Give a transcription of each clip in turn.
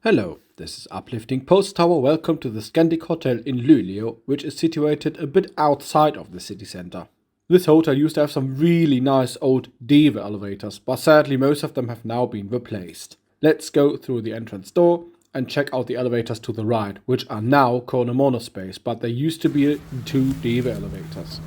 Hello, this is Uplifting Post Tower. Welcome to the Scandic Hotel in Luleå, which is situated a bit outside of the city center. This hotel used to have some really nice old DEVE elevators, but sadly most of them have now been replaced. Let's go through the entrance door and check out the elevators to the right, which are now KONE monospace, but there used to be two DEVE elevators.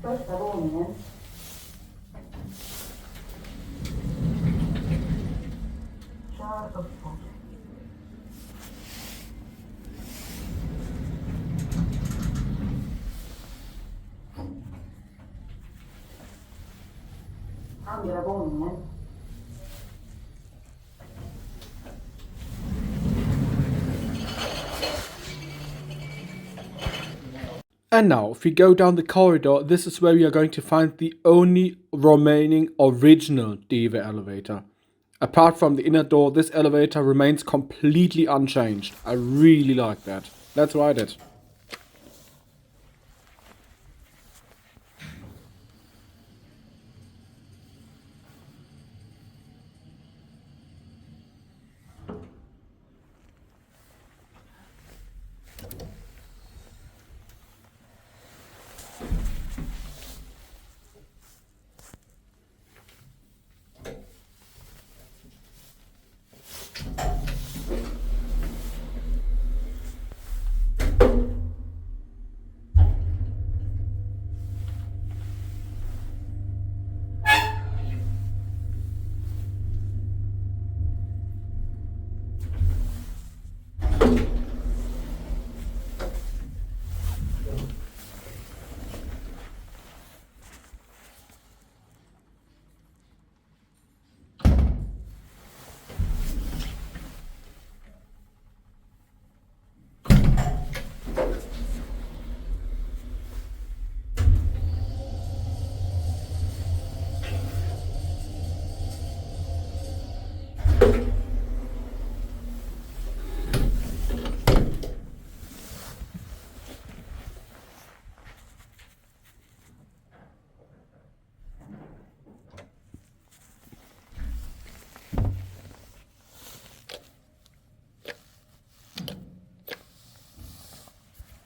Första våningen. Kör uppåt. Andra våningen. And now, if we go down the corridor, this is where we are going to find the only remaining original DEVE elevator. Apart from the inner door, this elevator remains completely unchanged. I really like that. Let's ride it.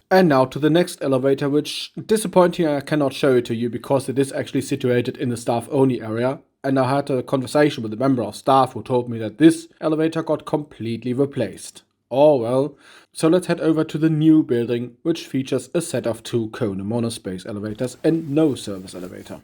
And now to the next elevator, which, disappointing, I cannot show it to you because it is actually situated in the staff only area. And I had a conversation with a member of staff who told me that this elevator got completely replaced. Oh well. So let's head over to the new building, which features a set of two KONE monospace elevators and no service elevator.